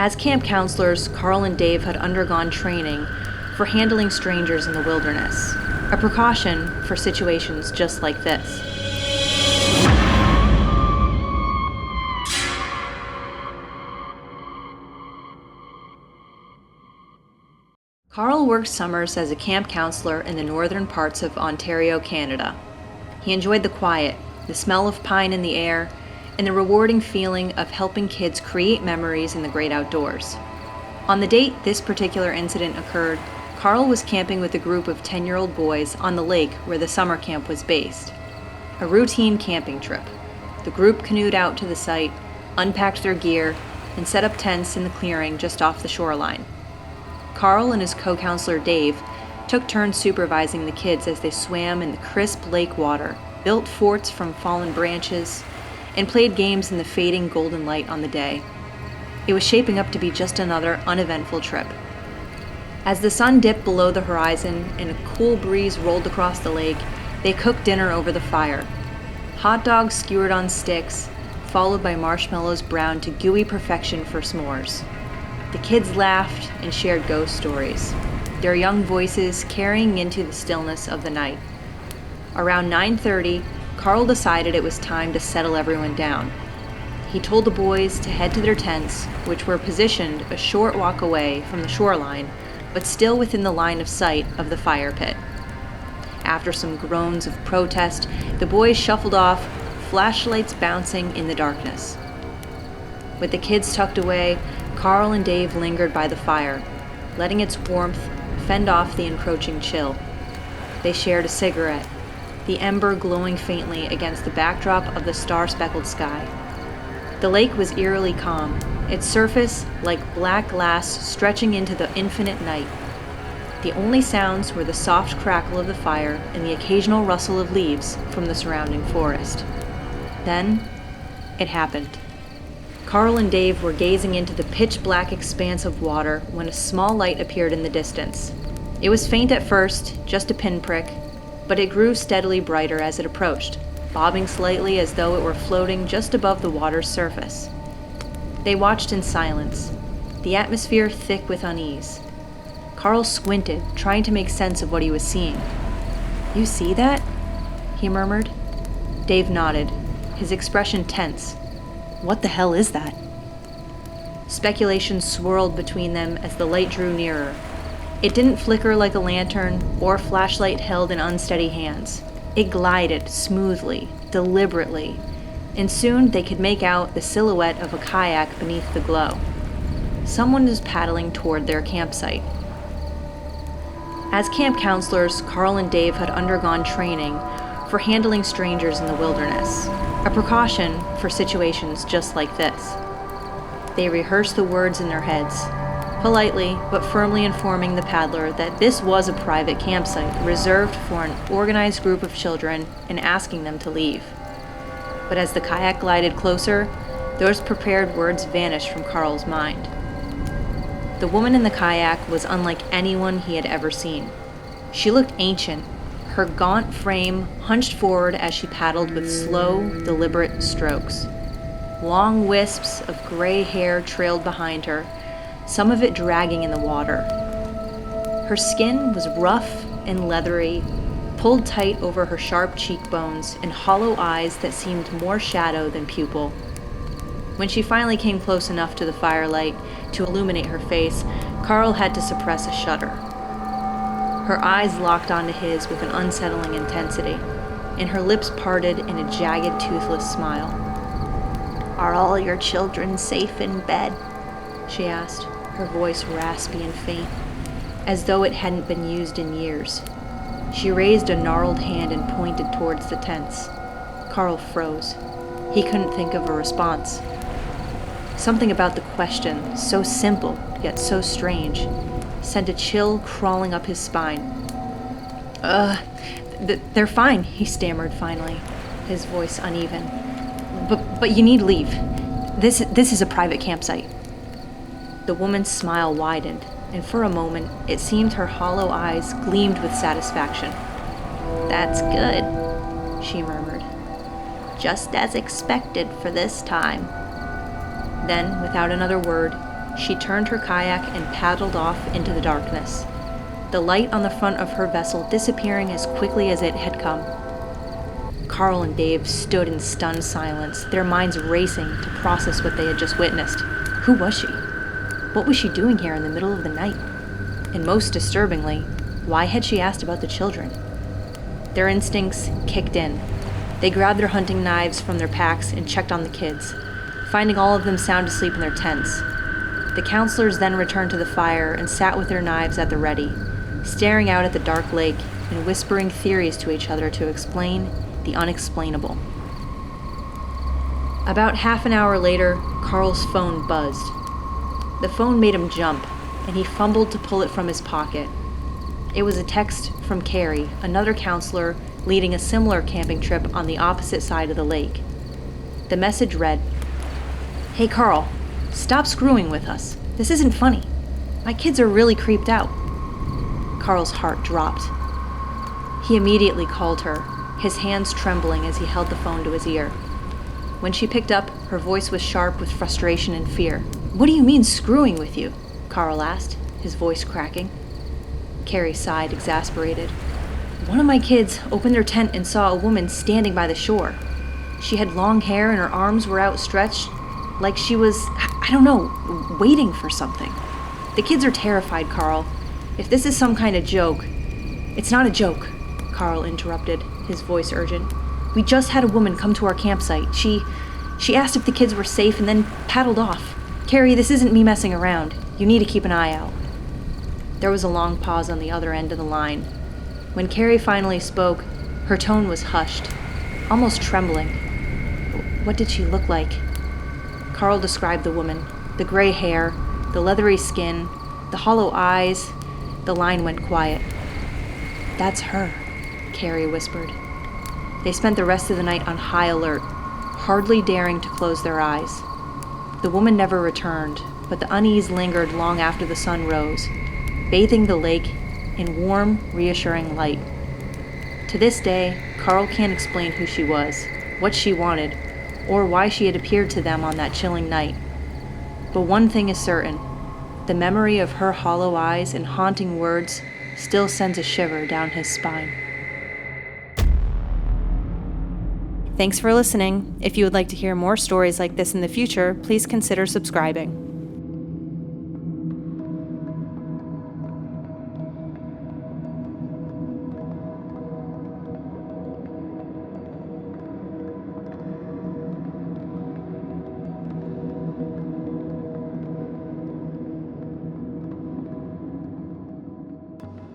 As camp counselors, Carl and Dave had undergone training for handling strangers in the wilderness, a precaution for situations just like this. Carl worked summers as a camp counselor in the northern parts of Ontario, Canada. He enjoyed the quiet, the smell of pine in the air, and the rewarding feeling of helping kids create memories in the great outdoors. On the date this particular incident occurred, Carl was camping with a group of 10-year-old boys on the lake where the summer camp was based. A routine camping trip. The group canoed out to the site, unpacked their gear, and set up tents in the clearing just off the shoreline. Carl and his co-counselor Dave took turns supervising the kids as they swam in the crisp lake water, built forts from fallen branches, and played games in the fading golden light on the day. It was shaping up to be just another uneventful trip. As the sun dipped below the horizon and a cool breeze rolled across the lake, they cooked dinner over the fire. Hot dogs skewered on sticks, followed by marshmallows browned to gooey perfection for s'mores. The kids laughed and shared ghost stories, their young voices carrying into the stillness of the night. Around 9:30, Carl decided it was time to settle everyone down. He told the boys to head to their tents, which were positioned a short walk away from the shoreline, but still within the line of sight of the fire pit. After some groans of protest, the boys shuffled off, flashlights bouncing in the darkness. With the kids tucked away, Carl and Dave lingered by the fire, letting its warmth fend off the encroaching chill. They shared a cigarette, the ember glowing faintly against the backdrop of the star-speckled sky. The lake was eerily calm, its surface like black glass stretching into the infinite night. The only sounds were the soft crackle of the fire and the occasional rustle of leaves from the surrounding forest. Then, it happened. Carl and Dave were gazing into the pitch-black expanse of water when a small light appeared in the distance. It was faint at first, just a pinprick, but it grew steadily brighter as it approached, bobbing slightly as though it were floating just above the water's surface. They watched in silence, the atmosphere thick with unease. Carl squinted, trying to make sense of what he was seeing. "You see that?" he murmured. Dave nodded, his expression tense. "What the hell is that?" Speculation swirled between them as the light drew nearer. It didn't flicker like a lantern or flashlight held in unsteady hands. It glided smoothly, deliberately, and soon they could make out the silhouette of a kayak beneath the glow. Someone was paddling toward their campsite. As camp counselors, Carl and Dave had undergone training for handling strangers in the wilderness, a precaution for situations just like this. They rehearsed the words in their heads, politely but firmly informing the paddler that this was a private campsite reserved for an organized group of children and asking them to leave. But as the kayak glided closer, those prepared words vanished from Carl's mind. The woman in the kayak was unlike anyone he had ever seen. She looked ancient, her gaunt frame hunched forward as she paddled with slow, deliberate strokes. Long wisps of gray hair trailed behind her, some of it dragging in the water. Her skin was rough and leathery, pulled tight over her sharp cheekbones and hollow eyes that seemed more shadow than pupil. When she finally came close enough to the firelight to illuminate her face, Carl had to suppress a shudder. Her eyes locked onto his with an unsettling intensity, and her lips parted in a jagged, toothless smile. "Are all your children safe in bed?" she asked, her voice raspy and faint, as though it hadn't been used in years. She raised a gnarled hand and pointed towards the tents. Carl froze. He couldn't think of a response. Something about the question, so simple yet so strange, sent a chill crawling up his spine. They're fine," he stammered finally, his voice uneven. But you need leave. This is a private campsite." The woman's smile widened, and for a moment it seemed her hollow eyes gleamed with satisfaction. "That's good," she murmured. "Just as expected for this time." Then, without another word, She turned her kayak and paddled off into the darkness, the light on the front of her vessel disappearing as quickly as it had come. Carl and Dave stood in stunned silence, their minds racing to process what they had just witnessed. Who was she? What was she doing here in the middle of the night? And most disturbingly, why had she asked about the children? Their instincts kicked in. They grabbed their hunting knives from their packs and checked on the kids, finding all of them sound asleep in their tents. The counselors then returned to the fire and sat with their knives at the ready, staring out at the dark lake and whispering theories to each other to explain the unexplainable. About half an hour later, Carl's phone buzzed. The phone made him jump, and he fumbled to pull it from his pocket. It was a text from Carrie, another counselor leading a similar camping trip on the opposite side of the lake. The message read, "Hey Carl, stop screwing with us. This isn't funny. My kids are really creeped out." Carl's heart dropped. He immediately called her, his hands trembling as he held the phone to his ear. When she picked up, her voice was sharp with frustration and fear. "What do you mean, screwing with you?" Carl asked, his voice cracking. Carrie sighed, exasperated. "One of my kids opened their tent and saw a woman standing by the shore. She had long hair and her arms were outstretched, like she was, I don't know, waiting for something. The kids are terrified, Carl. If this is some kind of joke..." "It's not a joke," Carl interrupted, his voice urgent. "We just had a woman come to our campsite. She asked if the kids were safe and then paddled off. Carrie, this isn't me messing around. You need to keep an eye out." There was a long pause on the other end of the line. When Carrie finally spoke, her tone was hushed, almost trembling. "What did she look like?" Carl described the woman, the gray hair, the leathery skin, the hollow eyes. The line went quiet. "That's her," Carrie whispered. They spent the rest of the night on high alert, hardly daring to close their eyes. The woman never returned, but the unease lingered long after the sun rose, bathing the lake in warm, reassuring light. To this day, Carl can't explain who she was, what she wanted, or why she had appeared to them on that chilling night. But one thing is certain, the memory of her hollow eyes and haunting words still sends a shiver down his spine. Thanks for listening. If you would like to hear more stories like this in the future, please consider subscribing.